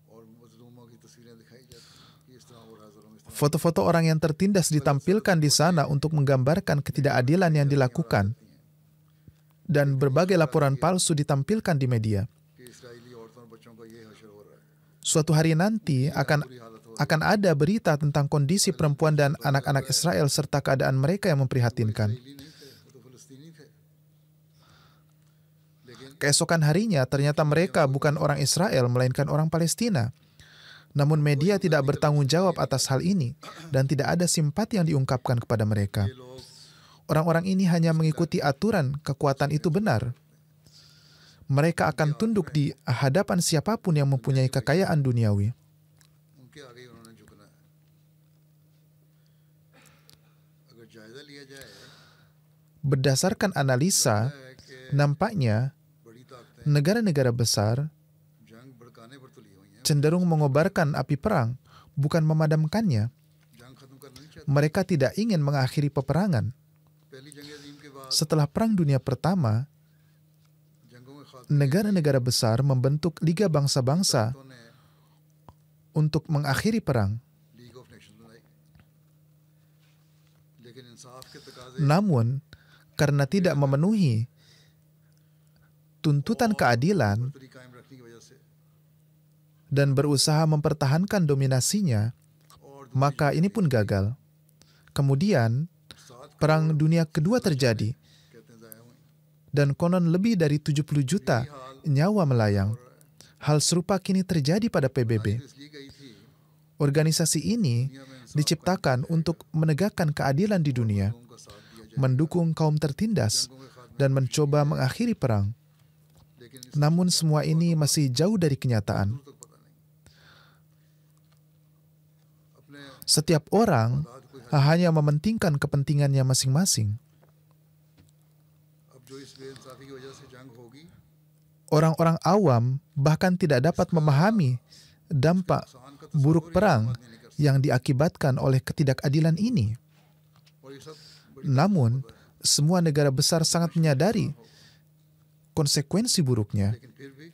और मजलूमों की तस्वीरें दिखाई जाती हैं कि इस तरह हो रहा है ज़ुल्म, इस तरह Foto-foto orang yang tertindas ditampilkan di sana untuk menggambarkan ketidakadilan yang dilakukan. Dan berbagai laporan palsu ditampilkan di media. कि इसराइली औरतों और बच्चों का ये हशर हो रहा है। Suatu hari nanti akan ada berita tentang kondisi perempuan dan anak-anak Israel serta keadaan mereka yang memprihatinkan. Israeli नहीं थे, वो तो फ़लस्तीनी थे। लेकिन Keesokan harinya ternyata mereka bukan orang Israel melainkan orang Palestina. Namun media tidak bertanggung jawab atas hal ini dan tidak ada simpati yang diungkapkan kepada mereka. ये लोग Orang-orang ini hanya mengikuti aturan kekuatan itu benar. Mereka akan tunduk di hadapan siapapun yang mempunyai kekayaan duniawi. उनके आगे ही उन्होंने झुकना है। अगर जायजा लिया जाए Berdasarkan analisa, है कि nampaknya बड़ी ताकतें negara-negara besar जंग भड़काने पर तुली हुई हैं। cenderung mengobarkan api perang, bukan memadamkannya. जंग खत्म करना नहीं चाहते। Mereka tidak ingin mengakhiri peperangan. पहली जंग अजीम के बाद Setelah Perang Dunia Pertama, जंगों में खातों negara-negara besar membentuk Liga Bangsa-Bangsa ने untuk mengakhiri perang. League of Nations बनाई, लेकिन इंसाफ के तकाजे Namun, karena tidak memenuhi tuntutan keadilan बरतरी कायम रखने की वजह से dan berusaha mempertahankan dominasinya, और maka ini pun gagal. Kemudian, Perang Dunia Kedua terjadi, कहते हैं ज़ाया हुई। dan konon lebih dari 70 juta nyawa melayang. Hal serupa kini terjadi pada PBB. इसलिए गई थी Organisasi ini diciptakan untuk menegakkan keadilan di dunia, उनका साथ दिया जाए, mendukung kaum tertindas, dan mencoba mengakhiri perang. लेकिन इस Namun semua ini masih jauh dari kenyataan. तक पता नहीं। अपने Setiap orang hanya mementingkan kepentingannya masing-masing. अब जो इस बेइंसाफी की वजह से जंग होगी, Orang-orang awam bahkan tidak dapat memahami dampak buruk perang yang diakibatkan oleh ketidakadilan ini. और ये सब Namun, semua negara besar sangat menyadari konsekuensi buruknya. लेकिन फिर भी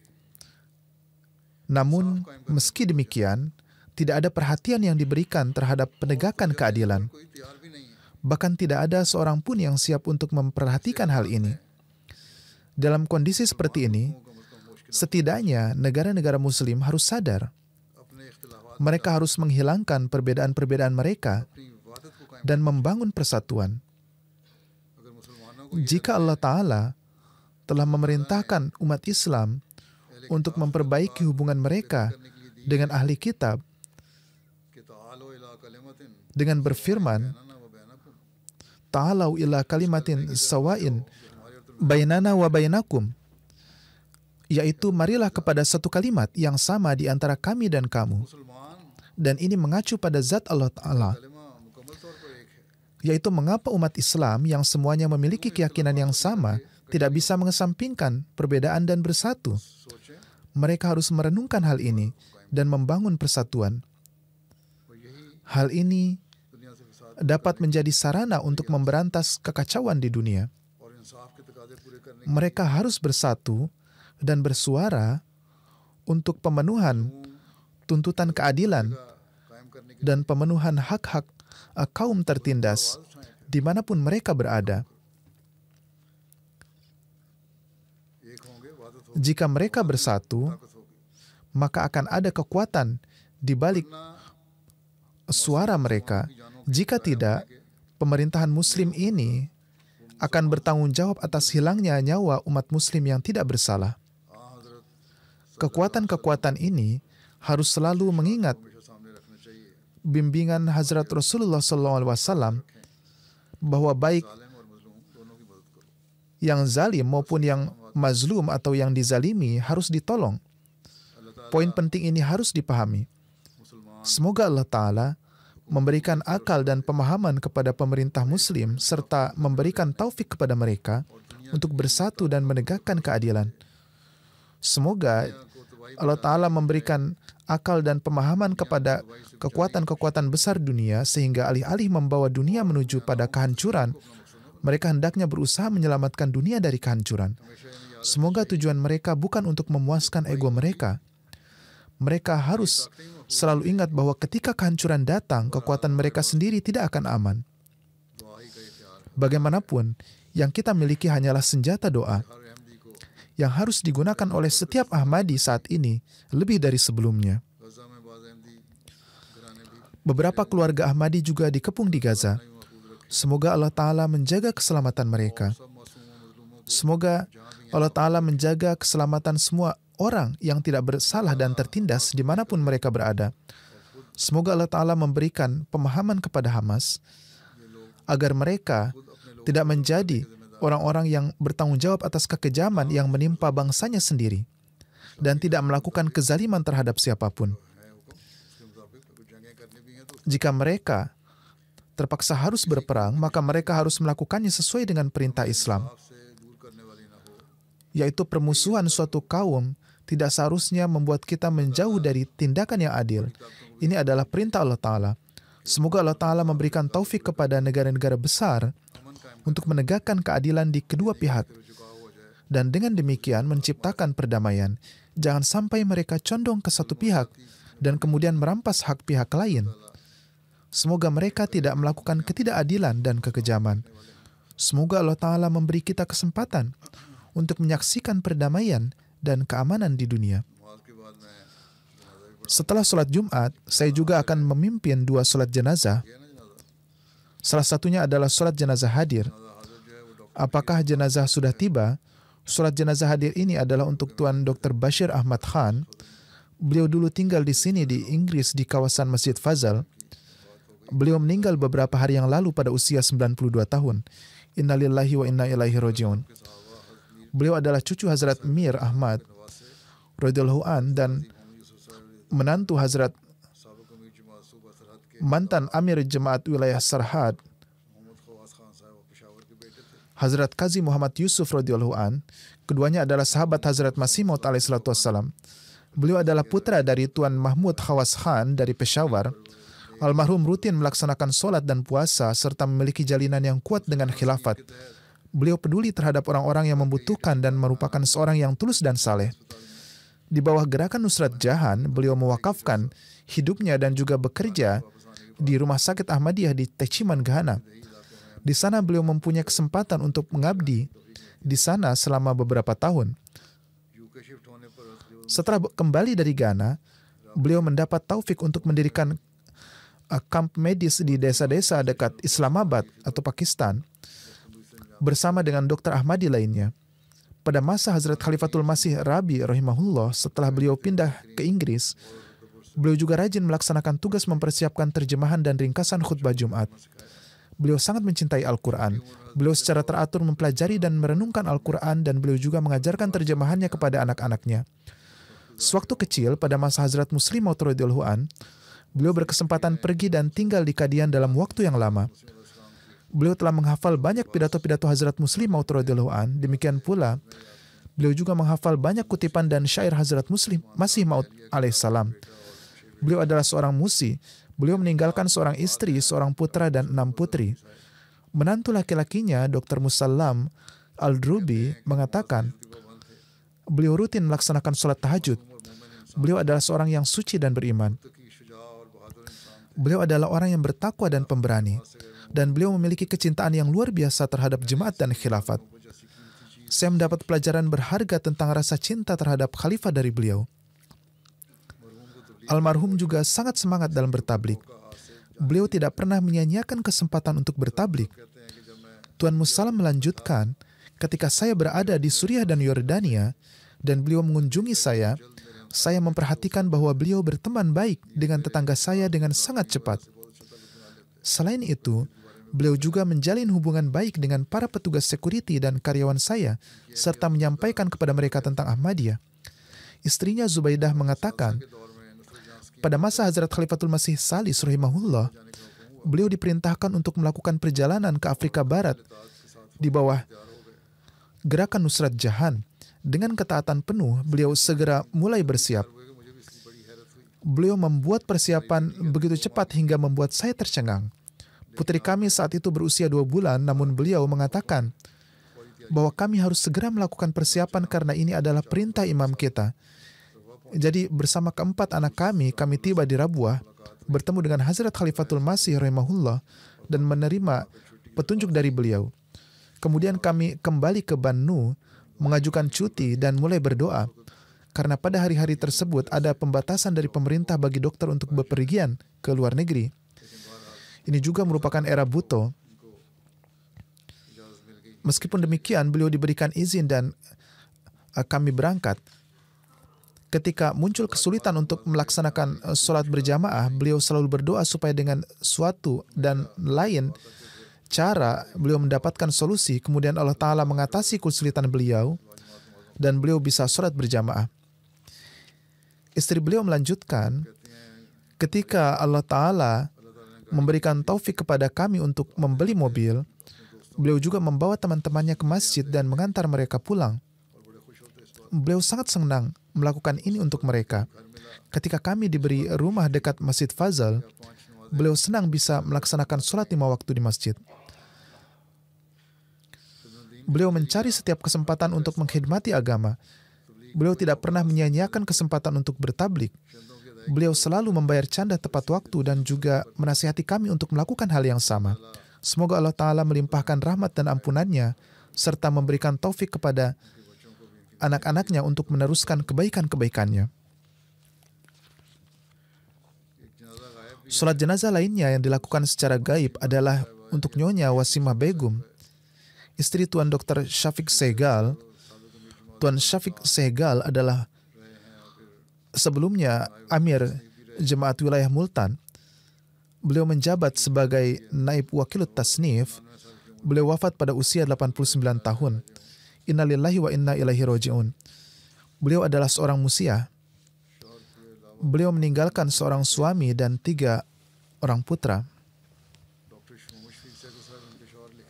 Namun, meski demikian, tidak ada perhatian yang diberikan terhadap penegakan keadilan. कोई तैयार भी नहीं है। Bahkan tidak ada seorang pun yang siap untuk memperhatikan hal ini. Dalam kondisi seperti ini, setidaknya negara-negara Muslim harus sadar. अपने इख्तिलाफात Mereka harus menghilangkan perbedaan-perbedaan mereka अपनी वादत को कायम, dan membangun persatuan. अगर मुसलमानों को Jika Allah Ta'ala telah memerintahkan umat Islam untuk memperbaiki hubungan mereka dengan ahli kitab कि तालो इला कलिमतिन dengan berfirman, बैनना व बैनकुम, Ta'alau ila kalimatin sawain bainana wa bainakum, yaitu marilah kepada satu kalimat yang sama di antara kami dan kamu. मुसलमान Dan ini mengacu pada zat Allah Ta'ala, कलिमा मुकम्मल तौर पर एक है। yaitu mengapa umat Islam yang semuanya memiliki keyakinan yang sama tidak bisa mengesampingkan perbedaan dan bersatu. सोचें Mereka harus merenungkan hal ini dan membangun persatuan. और यही Hal ini दुनिया से फसाद dapat menjadi sarana untuk memberantas kekacauan di dunia. और इंसाफ के तकाजे पूरे करने Mereka harus bersatu dan bersuara untuk pemenuhan tuntutan keadilan dan pemenuhan hak-hak kaum tertindas dimanapun mereka berada. Jika mereka bersatu, maka akan ada kekuatan di balik suara mereka. Jika tidak, pemerintahan Muslim ini akan bertanggung jawab atas hilangnya nyawa umat Muslim yang tidak bersalah. Kekuatan-kekuatan ini harus selalu mengingat bimbingan Hazrat Rasulullah SAW bahwa baik yang zalim maupun yang mazlum atau yang dizalimi harus ditolong. Poin penting ini harus dipahami. Semoga Allah Ta'ala memberikan akal dan pemahaman kepada pemerintah Muslim serta memberikan taufik kepada mereka untuk bersatu dan menegakkan keadilan. Semoga Allah Ta'ala memberikan akal dan pemahaman kepada kekuatan-kekuatan besar dunia sehingga alih-alih membawa dunia menuju pada kehancuran, mereka hendaknya berusaha menyelamatkan dunia dari kehancuran. Semoga tujuan mereka bukan untuk memuaskan ego mereka. Mereka harus selalu ingat bahwa ketika kehancuran datang, kekuatan mereka sendiri tidak akan aman. Bagaimanapun, yang kita miliki hanyalah senjata doa yang harus digunakan oleh setiap Ahmadi saat ini lebih dari sebelumnya. Beberapa keluarga Ahmadi juga dikepung di Gaza. Semoga Allah Ta'ala menjaga keselamatan mereka. Semoga Allah Ta'ala menjaga keselamatan semua orang yang tidak bersalah dan tertindas dimanapun mereka berada. Semoga Allah Ta'ala memberikan pemahaman kepada Hamas agar mereka tidak menjadi orang-orang yang bertanggung jawab atas kekejaman yang menimpa bangsanya sendiri dan tidak melakukan kezaliman terhadap siapapun. Jika mereka terpaksa harus berperang, maka mereka harus melakukannya sesuai dengan perintah Islam, yaitu permusuhan suatu kaum tidak seharusnya membuat kita menjauh dari tindakan yang adil. Ini adalah perintah Allah Ta'ala. Semoga Allah Ta'ala memberikan taufik kepada negara-negara besar untuk menegakkan keadilan di kedua pihak. Dan dengan demikian menciptakan perdamaian. Jangan sampai mereka condong ke satu pihak dan kemudian merampas hak pihak lain. Semoga mereka tidak melakukan ketidakadilan dan kekejaman. Semoga Allah Ta'ala memberi kita kesempatan untuk menyaksikan perdamaian dan keamanan di dunia. Setelah sholat Jumat, saya juga akan memimpin 2 sholat jenazah. Salah satunya adalah sholat jenazah hadir. Apakah jenazah sudah tiba? Sholat jenazah hadir ini adalah untuk Tuan Dr. Bashir Ahmad Khan. Beliau dulu tinggal di sini di Inggris di kawasan Masjid Fazal. Beliau meninggal beberapa hari yang lalu pada usia 92 tahun. Innalillahi wa inna ilaihi raji'un. Beliau adalah cucu Hazrat Mir Ahmad radhiyallahu an dan menantu Hazrat mantan Amir Jemaat Wilayah Sarhad Hazrat Qazi Muhammad Yusuf radhiyallahu an. Keduanya adalah sahabat Hazrat Masih Maud alaihi salatu wassalam. Beliau adalah putra dari Tuan Mahmud Khawas Khan dari Peshawar. Almarhum rutin melaksanakan solat dan puasa serta memiliki jalinan yang kuat dengan khilafat. Beliau peduli terhadap orang-orang yang membutuhkan dan merupakan seorang yang tulus dan saleh. Di bawah gerakan Nusrat Jahan, beliau mewakafkan hidupnya dan juga bekerja di Rumah Sakit Ahmadiyah di Techiman, Ghana. Di sana beliau mempunyai kesempatan untuk mengabdi di sana selama beberapa tahun. Setelah kembali dari Ghana, beliau mendapat taufik untuk mendirikan kamp medis di desa-desa dekat Islamabad atau Pakistan bersama dengan dokter Ahmadi lainnya. Pada masa Hazrat Khalifatul Masih Rabi rahimahullah, setelah beliau pindah ke Inggris, beliau juga rajin melaksanakan tugas mempersiapkan terjemahan dan ringkasan khutbah Jumat. Beliau sangat mencintai Al-Quran. Beliau secara teratur mempelajari dan merenungkan Al-Quran dan beliau juga mengajarkan terjemahannya kepada anak-anaknya. Sewaktu kecil, pada masa Hazrat Muslim Maud radhiyallahu an, beliau berkesempatan pergi dan tinggal di Kadian dalam waktu yang lama. Beliau telah menghafal banyak pidato-pidato Hazrat Muslim Maud radhiyallahu an. Demikian pula, beliau juga menghafal banyak kutipan dan syair Hazrat Masih Maud alaihissalam. Beliau adalah seorang musi. Beliau meninggalkan seorang istri, seorang putra dan 6 putri. Menantu laki-lakinya, Dr. Musallam Al-Drubi, mengatakan Beliau rutin melaksanakan sholat tahajud. Beliau adalah seorang yang suci dan beriman. Beliau adalah orang yang bertakwa dan pemberani. Dan beliau memiliki kecintaan yang luar biasa terhadap jemaat dan khilafat. Saya mendapat pelajaran berharga tentang rasa cinta terhadap khalifah dari beliau. Almarhum juga sangat semangat dalam bertablik. Beliau tidak pernah menyia-nyiakan kesempatan untuk bertablik. Tuan Musalam melanjutkan, ketika saya berada di Suriah dan Yordania, dan beliau mengunjungi saya memperhatikan bahwa beliau berteman baik dengan tetangga saya dengan sangat cepat. Selain itu, beliau juga menjalin hubungan baik dengan para petugas security dan karyawan saya, serta menyampaikan kepada mereka tentang Ahmadiyah. Istrinya Zubaidah mengatakan, pada masa Hazrat Khalifatul Masih Salis rahimahullah, beliau diperintahkan untuk melakukan perjalanan ke Afrika Barat di bawah gerakan Nusrat Jahan. Dengan ketaatan penuh, beliau segera mulai bersiap. Beliau membuat persiapan begitu cepat hingga membuat saya tercengang. Putri kami saat itu berusia 2 bulan, namun beliau mengatakan bahwa kami harus segera melakukan persiapan karena ini adalah perintah imam kita. Jadi bersama keempat anak kami tiba di Rabuah, bertemu dengan Hazrat Khalifatul Masih rahimahullah dan menerima petunjuk dari beliau. Kemudian kami kembali ke Bannu, mengajukan cuti dan mulai berdoa. Karena pada hari-hari tersebut ada pembatasan dari pemerintah bagi dokter untuk bepergian ke luar negeri. Ini juga merupakan era Bhutto. Meskipun demikian, beliau diberikan izin dan kami berangkat. Ketika muncul kesulitan untuk melaksanakan sholat berjamaah, beliau selalu berdoa supaya dengan suatu dan lain cara beliau mendapatkan solusi. Kemudian Allah Ta'ala mengatasi kesulitan beliau dan beliau bisa sholat berjamaah. Istri beliau melanjutkan, ketika Allah Ta'ala memberikan taufik kepada kami untuk membeli mobil, beliau juga membawa teman-temannya ke masjid dan mengantar mereka pulang. Beliau sangat senang melakukan ini untuk mereka. Ketika kami diberi rumah dekat Masjid Fazal, beliau senang bisa melaksanakan sholat 5 waktu di masjid. Beliau mencari setiap kesempatan untuk mengkhidmati agama. Beliau tidak pernah menyia-nyiakan kesempatan untuk bertablik. Beliau selalu membayar canda tepat waktu dan juga menasihati kami untuk melakukan hal yang sama. Semoga Allah Ta'ala melimpahkan rahmat dan ampunannya, serta memberikan taufik kepada anak-anaknya untuk meneruskan kebaikan-kebaikannya. Sholat jenazah lainnya yang dilakukan secara gaib adalah untuk Nyonya Wasimah Begum, istri Tuan Dr. Syafiq Sehgal. Tuan Syafiq Sehgal adalah sebelumnya Amir Jemaat Wilayah Multan. Beliau menjabat sebagai Naib Wakilut Tasnif. Beliau wafat pada usia 89 tahun. Innalillahi wa inna ilaihi roji'un. Beliau adalah seorang musiah. Beliau meninggalkan seorang suami dan 3 orang putra.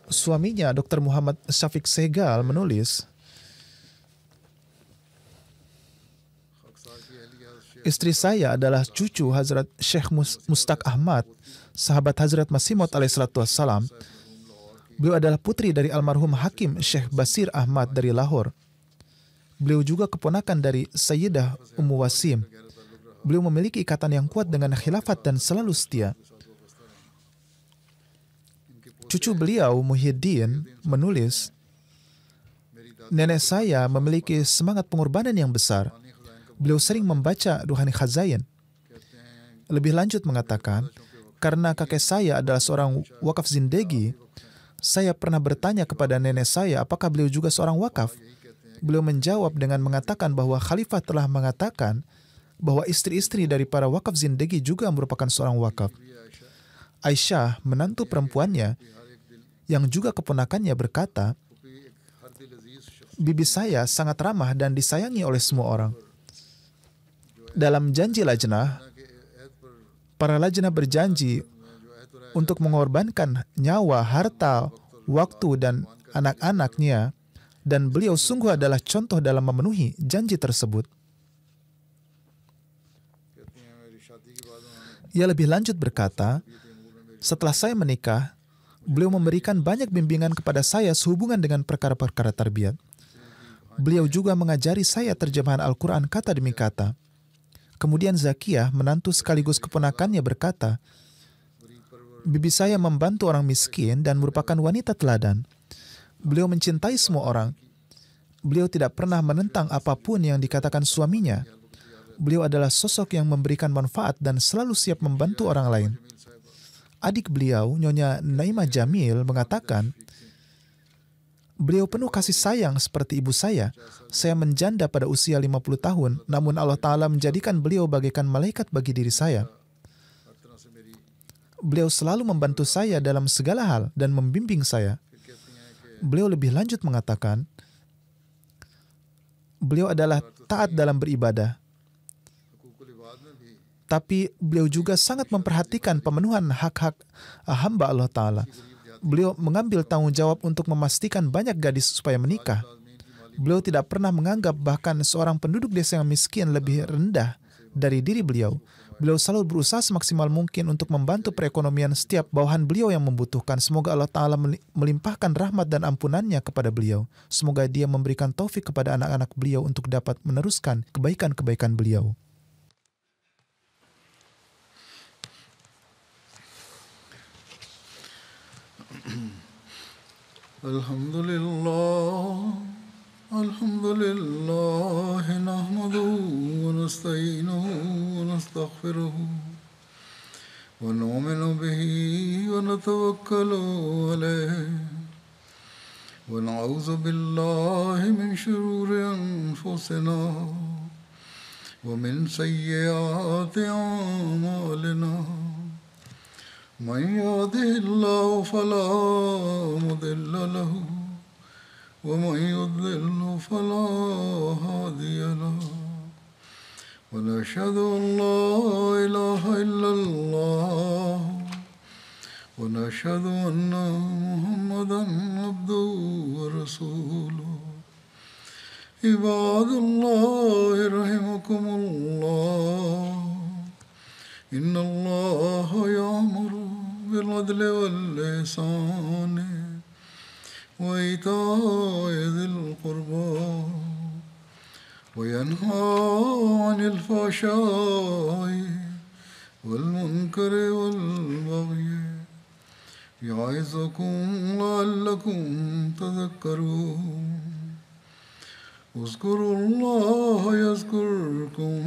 Suaminya, Dr. Muhammad Syafiq Sehgal, menulis, istri saya adalah cucu Hazrat Syekh Mustaq Ahmad, sahabat Hazrat Masih Maud alaihissalatu wassalam. Beliau adalah putri dari almarhum Hakim Syekh Basir Ahmad dari Lahore. Beliau juga keponakan dari Sayyidah Ummu Wasim. Beliau memiliki ikatan yang kuat dengan khilafat dan selalu setia. Cucu beliau, Muhyiddin, menulis, nenek saya memiliki semangat pengorbanan yang besar. Beliau sering membaca Ruhani Khazain. Lebih lanjut mengatakan, karena kakek saya adalah seorang wakaf zindegi, saya pernah bertanya kepada nenek saya apakah beliau juga seorang wakaf. Beliau menjawab dengan mengatakan bahwa khalifah telah mengatakan bahwa istri-istri dari para wakaf zindegi juga merupakan seorang wakaf. Aisyah, menantu perempuannya, yang juga keponakannya, berkata, bibi saya sangat ramah dan disayangi oleh semua orang. Dalam janji lajnah, para lajnah berjanji untuk mengorbankan nyawa, harta, waktu, dan anak-anaknya, dan beliau sungguh adalah contoh dalam memenuhi janji tersebut. Ia lebih lanjut berkata, setelah saya menikah, beliau memberikan banyak bimbingan kepada saya sehubungan dengan perkara-perkara tarbiyat. Beliau juga mengajari saya terjemahan Al-Quran kata demi kata. Kemudian Zakiyah, menantu sekaligus keponakannya, berkata, bibi saya membantu orang miskin dan merupakan wanita teladan. Beliau mencintai semua orang. Beliau tidak pernah menentang apapun yang dikatakan suaminya. Beliau adalah sosok yang memberikan manfaat dan selalu siap membantu orang lain. Adik beliau, Nyonya Naimah Jamil, mengatakan, beliau penuh kasih sayang seperti ibu saya. Saya menjanda pada usia 50 tahun, namun Allah Ta'ala menjadikan beliau bagaikan malaikat bagi diri saya. Beliau selalu membantu saya dalam segala hal dan membimbing saya. Beliau lebih lanjut mengatakan, beliau adalah taat dalam beribadah. Tapi beliau juga sangat memperhatikan pemenuhan hak-hak hamba Allah Ta'ala. Beliau mengambil tanggung jawab untuk memastikan banyak gadis supaya menikah. Beliau tidak pernah menganggap bahkan seorang penduduk desa yang miskin lebih rendah dari diri beliau. Beliau selalu berusaha semaksimal mungkin untuk membantu perekonomian setiap bawahan beliau yang membutuhkan. Semoga Allah Ta'ala melimpahkan rahmat dan ampunannya kepada beliau. Semoga Dia memberikan taufik kepada anak-anak beliau untuk dapat meneruskan kebaikan-kebaikan beliau. Alhamdulillah nahmaduhu wa nasta'inuhu wa nastaghfiruhu wa nu'minu bihi wa natawakkalu alayhi wa na'udzu billahi min shururi anfusina wa min sayyiati a'malina. من يهده الله فلا مضل له ومن يضلل فلا هادي له ونشهد أن لا إله إلا الله ونشهد أن محمدا عبده ورسوله عباد الله رحمكم الله إن الله يأمر بالعدل والإحسان وإيتاء ذي القربى وينهى عن الفحشاء والمنكر والبغي يعظكم لعلكم تذكرون اذكروا الله يذكركم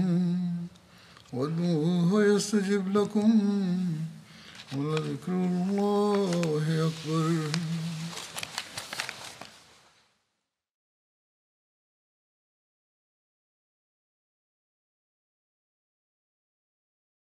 وادعوه يستجب لكم ولذكر الله أكبر.